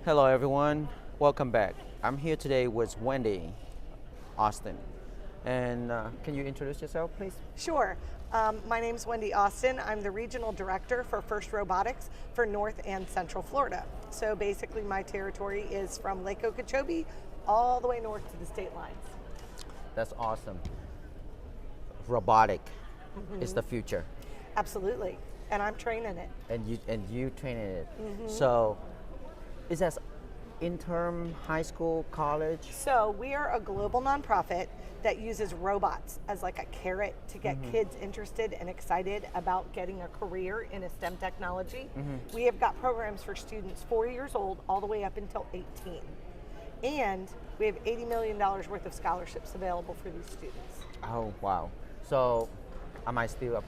Hello everyone, welcome back. I'm here today with Wendy Austin. And can you introduce yourself, please? Sure. My name is Wendy Austin. I'm the Regional Director for First Robotics for North and Central Florida. So basically my territory is from Lake Okeechobee all the way north to the state lines. That's awesome. Robotic is the future. Absolutely. And I'm training it. And you training it. So is that intern, high school, college? So we are a global nonprofit that uses robots as like a carrot to get kids interested and excited about getting a career in a STEM technology. We have got programs for students 4 years old all the way up until 18. And we have $80 million worth of scholarships available for these students. Oh, wow. So am I still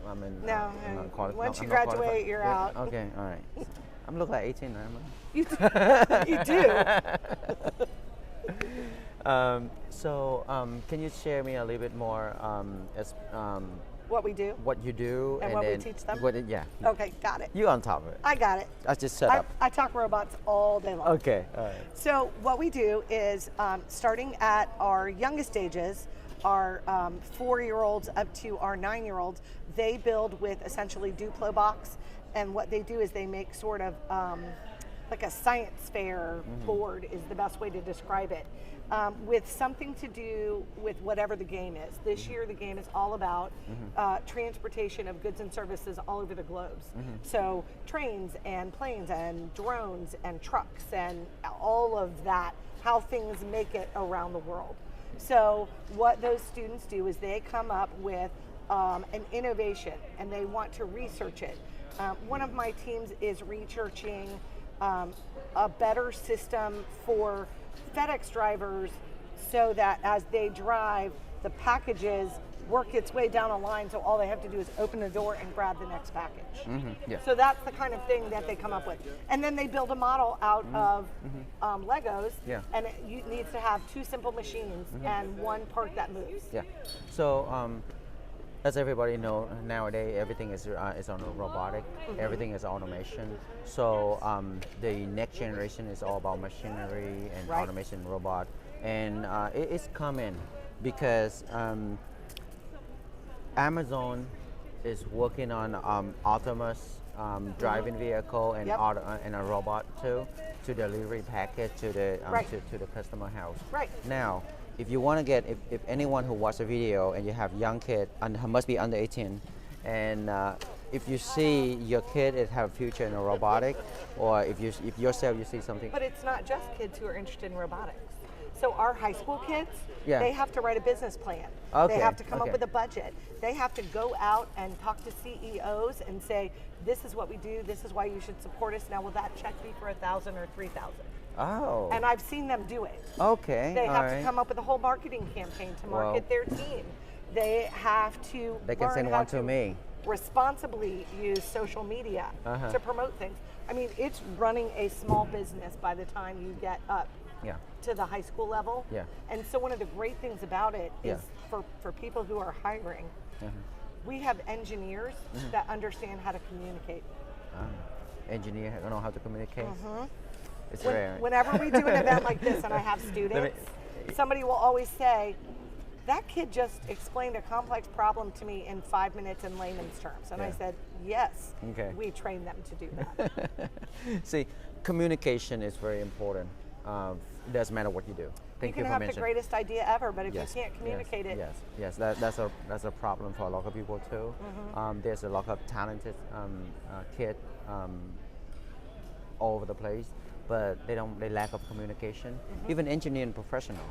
I'm in, No, I'm not once I'm you not graduate, qualified. you're Yeah, out. Okay, all right. I'm looking like 18, am I? You do. Can you share me a little bit more What we do? what you do And what we teach them? Yeah. Okay, got it. You on top of it. I got it. I just set up. I talk robots all day long. Okay, all right. So what we do is starting at our youngest ages, our 4-year-olds up to our 9-year-olds, they build with essentially Duplo box, and what they do is they make sort of like a science fair board is the best way to describe it, with something to do with whatever the game is. This year the game is all about transportation of goods and services all over the globes. So trains and planes and drones and trucks and all of that, how things make it around the world. So what those students do is they come up with an innovation and they want to research it. One of my teams is researching a better system for FedEx drivers so that as they drive, the packages work its way down a line, so all they have to do is open the door and grab the next package. Yeah. So that's the kind of thing that they come up with. And then they build a model out of Legos, Yeah. and it needs to have 2 simple machines and 1 part that moves. Yeah. So as everybody know nowadays, everything is on robotic. Everything is automation. So the next generation is all about machinery and Right. automation, robot, and it's coming because Amazon is working on autonomous driving vehicle and Yep. and a robot too to delivery package to the Right. to the customer house. Right. Now, if you want to get, if anyone who watch the video and you have young kid and who must be under 18, and if you see your kid is have a future in a robotic, or if yourself you see something. But it's not just kids who are interested in robotics. So our high school kids, Yeah. they have to write a business plan. Okay, They have to come okay. up with a budget. They have to go out and talk to CEOs and say, this is what we do, this is why you should support us. Now, will that check be for 1,000 or 3,000? Oh. And I've seen them do it. Okay. They all have right. to come up with a whole marketing campaign to market Wow. their team. They have to They can learn send how one to me. responsibly use social media to promote things. I mean, it's running a small business by the time you get up Yeah. to the high school level. Yeah. And so one of the great things about it is Yeah. for people who are hiring, we have engineers that understand how to communicate. Engineer don't know how to communicate. It's When- rare. Whenever we do an event like this and I have students, somebody will always say, that kid just explained a complex problem to me in 5 minutes in layman's terms. And I Yeah. said, yes, Okay. we train them to do that. See, communication is very important. It doesn't matter what you do. Thank You you can for have the mentioning. greatest idea ever, but if Yes, you can't communicate it, Yes, that's a problem for a lot of people too. There's a lot of talented kid all over the place, but they lack of communication. Even engineering professional,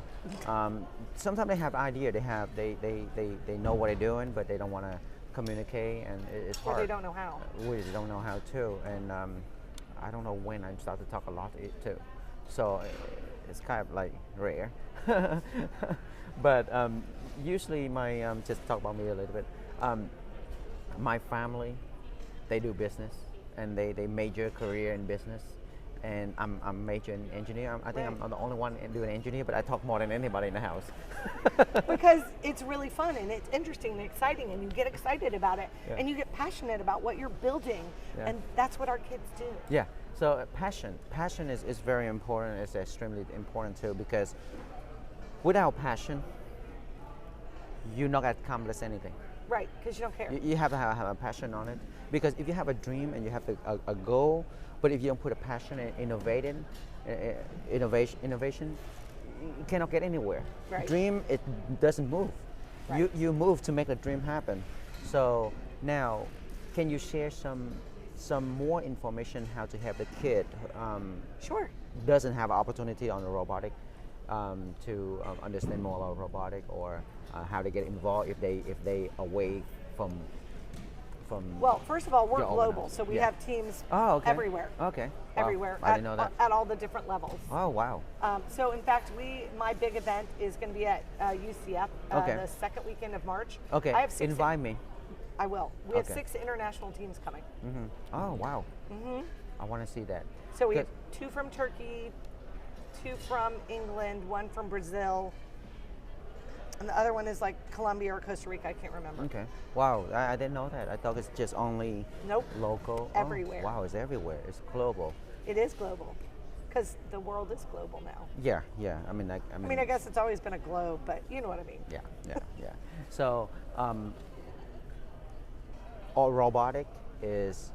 sometimes they have idea, they know what they're doing, but they don't want to communicate, and it's or hard. they don't know how. We don't know how to, and I don't know when I start to talk a lot too. So it's kind of like rare. But usually just talk about me a little bit. My family, they do business, and they major career in business. And I'm major in engineer. I think I'm the only one doing engineer, but I talk more than anybody in the house. Because it's really fun and it's interesting and exciting, and you get excited about it, Yeah. and you get passionate about what you're building, Yeah. and that's what our kids do. Yeah, So passion is very important. It's extremely important too because without passion, you're not gonna accomplish anything. Right, because you don't care. You have to have a passion on it because if you have a dream and you have a goal, but if you don't put a passion in innovation, you cannot get anywhere. Right. Dream, it doesn't move. Right. You move to make a dream happen. So now, can you share some more information how to help the kid Sure. doesn't have opportunity on the robotic to understand more about robotic or how to get involved if they away from Well, first of all, we're your global, owners. so we Yeah. have teams Oh, okay. everywhere. Okay. Wow. Everywhere. I didn't know that. At all the different levels. Oh wow. So in fact, my big event is going to be at UCF Okay. the second weekend of March. Okay. I have six. Invite me. I will. We have Okay. 6 international teams coming. Oh wow. I want to see that. So we Good. have 2 from Turkey, 2 from England, 1 from Brazil, and the other one is like Colombia or Costa Rica. I can't remember. Okay. Wow. I didn't know that. I thought it's just only Nope. local. Everywhere. Oh, wow. It's everywhere. It's global. It is global, because the world is global now. Yeah. Yeah. I mean. I mean, I guess it's always been a globe, but you know what I mean. Yeah. Yeah. So. All robotic is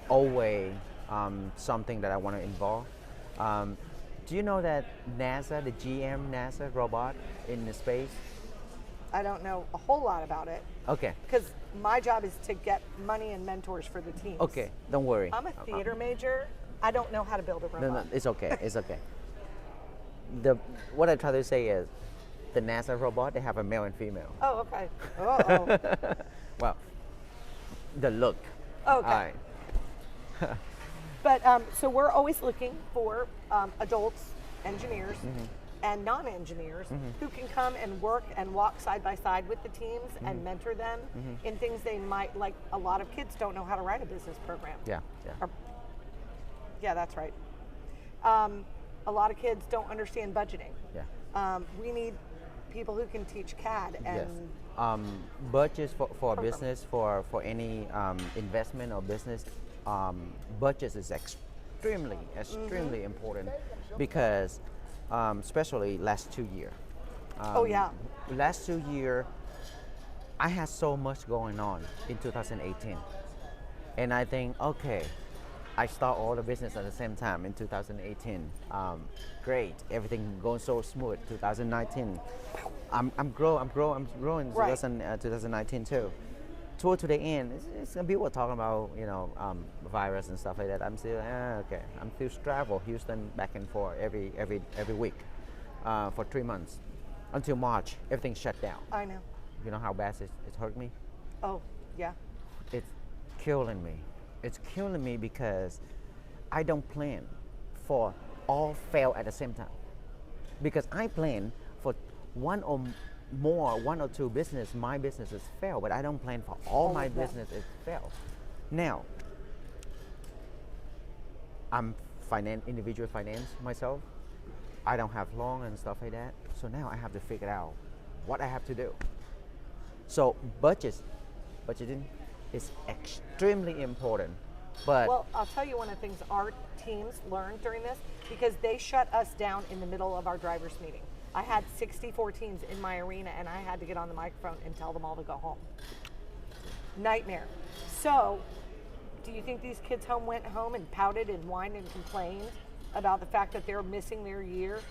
always something that I want to involve. Do you know that NASA, the NASA robot in the space? I don't know a whole lot about it, Okay. because my job is to get money and mentors for the teams. Okay. Don't worry. I'm a theater major. I don't know how to build a robot. No, it's okay. It's okay. What I try to say is, the NASA robot, they have a male and female. Oh, okay. Oh. Well, the look. Okay. But so we're always looking for adults, engineers, and non-engineers who can come and work and walk side by side with the teams and mentor them in things they might like. A lot of kids don't know how to write a business program. Yeah. Yeah, that's right. A lot of kids don't understand budgeting. Yeah. We need people who can teach CAD and Yes. Budgets for a business, for any investment or business, budgets is extremely important because especially last 2 years. oh yeah. Last 2 years, I had so much going on in 2018. And I think, okay, I start all the business at the same time in 2018. Great, everything going so smooth. 2019, I'm growing. Right. 2019 too. Toward to the end, it's people talking about virus and stuff like that. I'm still okay. I'm still travel Houston back and forth every week for 3 months until March. Everything shut down. I know. You know how bad it's hurt me. Oh yeah. It's killing me. It's killing me because I don't plan for all fail at the same time. Because I plan for one or two business, my businesses fail, but I don't plan for all my businesses fail. Now, I'm individual finance myself. I don't have loan and stuff like that. So now I have to figure out what I have to do. So budgeting is extremely important. But Well, I'll tell you one of the things our teams learned during this, because they shut us down in the middle of our drivers meeting. I had 64 teams in my arena and I had to get on the microphone and tell them all to go home. Nightmare. So, do you think these kids went home and pouted and whined and complained about the fact that they're missing their year?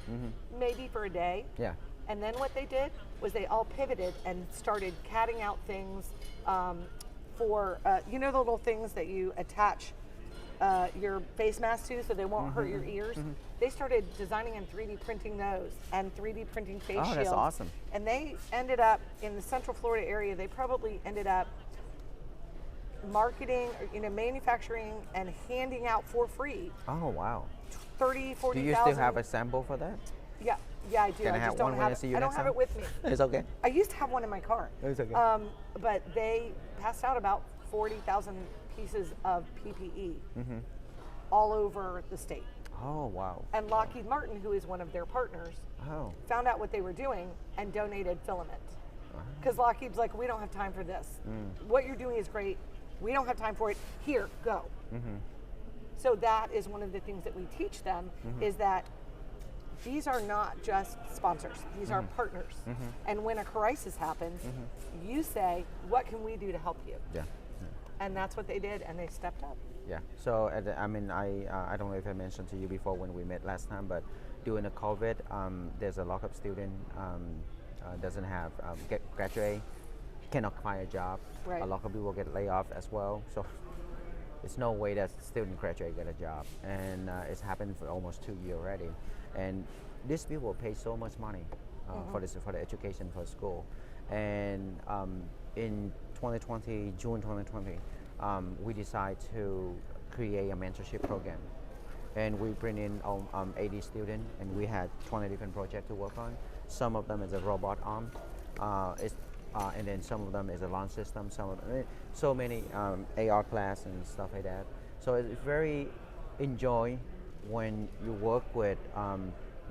Maybe for a day. yeah, And then what they did was they all pivoted and started catting out things for, you know, the little things that you attach your face mask to so they won't hurt your ears? They started designing and 3D printing those and 3D printing face shields. Oh, that's awesome. And they ended up in the Central Florida area, they probably ended up marketing, manufacturing and handing out for free oh wow. 30, 40,000. Do you still have a sample for that? Yeah, I do. Can I I have just don't one when have I it. see you I don't next have time? it with me. It's okay. I used to have one in my car. It's okay. But they passed out about 40,000 pieces of PPE all over the state. Oh wow. And Lockheed Martin, who is one of their partners, Oh. found out what they were doing and donated filament. Because Lockheed's like, we don't have time for this. What you're doing is great. We don't have time for it. Here, go. So that is one of the things that we teach them is that these are not just sponsors, these are partners. And when a crisis happens, you say, what can we do to help you? Yeah. And that's what they did, and they stepped up. Yeah. So I mean, I don't know if I mentioned to you before when we met last time, but during the COVID, there's a lot of student doesn't have graduate, cannot find a job. Right. A lot of people get laid off as well. So there's no way that student graduate get a job, and it's happened for almost 2 years already. And these people pay so much money for the education for school, and in 2020, June 2020, we decided to create a mentorship program, and we bring in 80 students, and we had 20 different projects to work on. Some of them is a robot arm, and then some of them is a launch system. Some of them, so many AR class and stuff like that. So it's very enjoy when you work with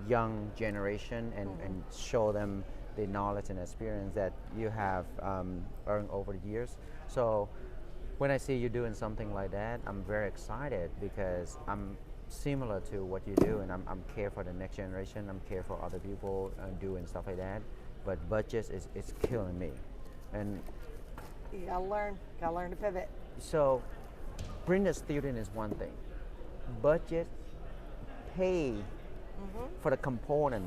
young generation and show them the knowledge and experience that you have earned over the years. So when I see you doing something like that, I'm very excited because I'm similar to what you do, and I'm care for the next generation. I'm care for other people doing stuff like that. But budget is killing me, and You gotta learn to pivot. so bring the student is one thing. Budget, pay for the component.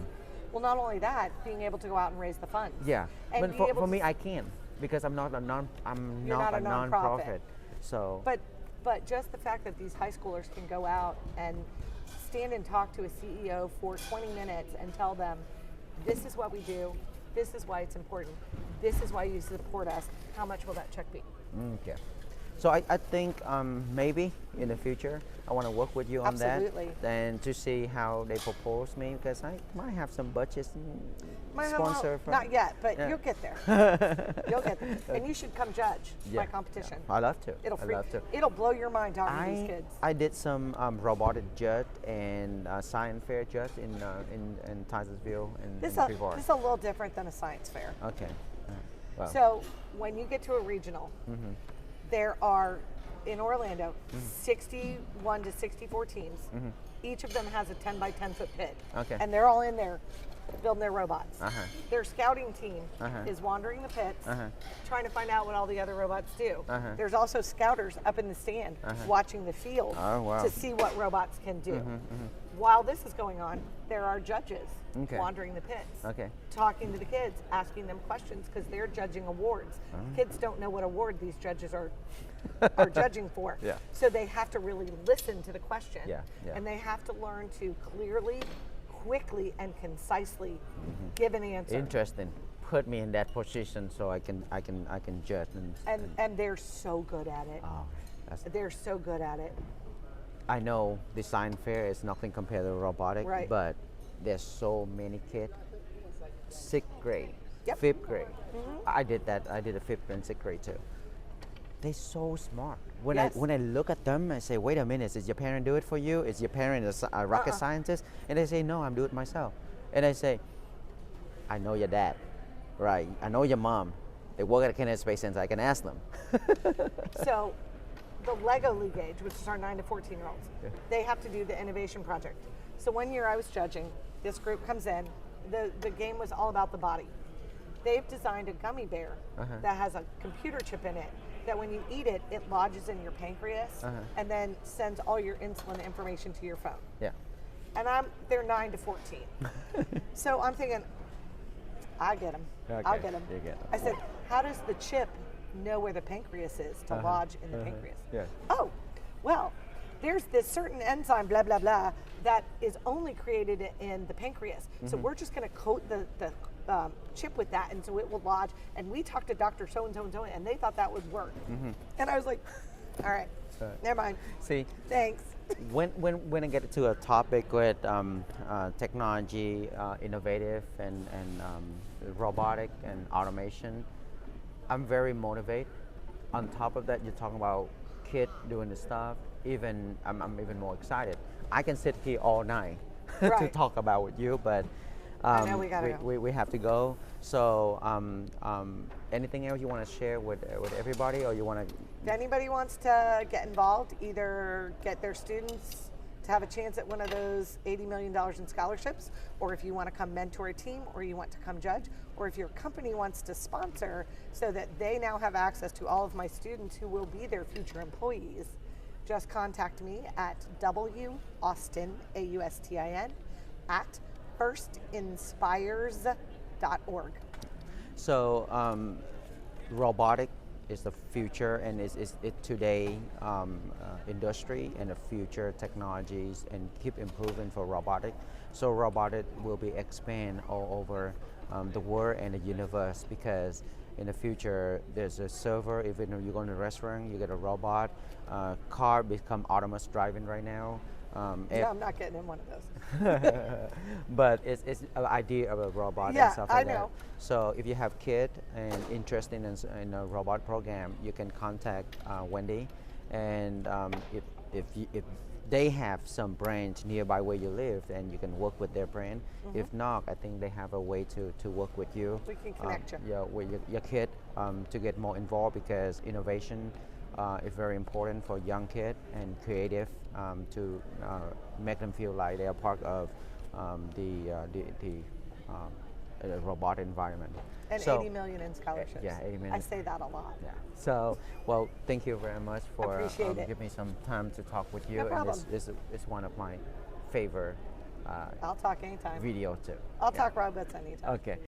Well, not only that, being able to go out and raise the funds. Yeah, And but be for able to me, I can't because I'm not a You're not a nonprofit. non-profit. So But just the fact that these high schoolers can go out and stand and talk to a CEO for 20 minutes and tell them, this is what we do, this is why it's important, this is why you support us, how much will that check be? okay. So I think maybe in the future I want to work with you on Absolutely. that and to see how they propose me because I might have some budgets sponsor. Not yet, but Yeah. you'll get there. You'll get there. And you should come judge my competition. I love to. It'll blow your mind talking to these kids. I did some robotic judge and science fair judge in Titusville and This Freeport. is a little different than a science fair. Okay. Well, So when you get to a regional, there are, in Orlando, 61 to 64 teams. Each of them has a 10 by 10 foot pit. Okay. And they're all in there building their robots. Uh-huh. Their scouting team Uh-huh. is wandering the pits, Uh-huh. trying to find out what all the other robots do. Uh-huh. There's also scouters up in the stand watching the field Oh, wow. to see what robots can do. While this is going on, there are judges Okay. wandering the pits, Okay. talking to the kids, asking them questions because they're judging awards. Kids don't know what award these judges are judging for. Yeah. So they have to really listen to the question. Yeah, yeah. And they have to learn to clearly, quickly, and concisely give an answer. Interesting. Put me in that position so I can judge And they're so good at it. oh, that's, They're so good at it. I know design fair is nothing compared to robotic, Right. but there's so many kids. 6th grade, Yep. 5th grade. I did that. I did a 5th and 6th grade too. They're so smart. When Yes. I look at them, I say, "Wait a minute, is your parent do it for you? Is your parent a rocket scientist?" And they say, "No, I'm doing it myself." And I say, "I know your dad, right? I know your mom. They work at the Kennedy Space Center. I can ask them." So the Lego League age, which is our 9 to 14 year olds, Yeah. they have to do the innovation project. So one year I was judging, this group comes in, the game was all about the body. They've designed a gummy bear that has a computer chip in it that when you eat it, it lodges in your pancreas and then sends all your insulin information to your phone. Yeah. And they're 9 to 14. So I'm thinking, I get them. I'll Okay, get them. you get 'em. I said, how does the chip know where the pancreas is to lodge in the pancreas? Yeah. Oh, well, there's this certain enzyme, blah, blah, blah, that is only created in the pancreas. So we're just going to coat the chip with that, and so it will lodge. And we talked to Dr. So-and-so and so, and they thought that would work. And I was like, all right, never mind. See, Thanks. when I get to a topic with technology, innovative and robotic and automation, I'm very motivated. On top of that, you're talking about kid doing the stuff. Even I'm even more excited. I can sit here all night to Right. talk about with you, but I know we gotta go. We have to go. So anything else you want to share with everybody, or you want to? If anybody wants to get involved, either get their students to have a chance at one of those $80 million in scholarships, or if you want to come mentor a team, or you want to come judge, or if your company wants to sponsor so that they now have access to all of my students who will be their future employees, just contact me at WAustin, AUSTIN, at firstinspires.org. So robotic is the future, and is today industry and the future technologies, and keep improving for robotic. So robotic will be expand all over the world and the universe, because in the future there's a server. Even if you go to a restaurant, you get a robot. Car become autonomous driving right now. Yeah, I'm not getting in one of those. But it's an idea of a robot Yeah, and stuff like I know. that. So if you have kid and interested in a robot program, you can contact Wendy, and if they have some branch nearby where you live, and you can work with their brand. If not, I think they have a way to work with you. We can connect you. Yeah, with your kid to get more involved, because innovation is very important for young kid and creative, to make them feel like they are part of the robot environment. And So, 80 million in scholarships. yeah, 80 I million. say that a lot. Yeah. So, well, thank you very much for Appreciate it. giving me some time to talk with you. No and problem. this is one of my favorite I'll talk anytime. video too. I'll Yeah. talk robots anytime. Okay.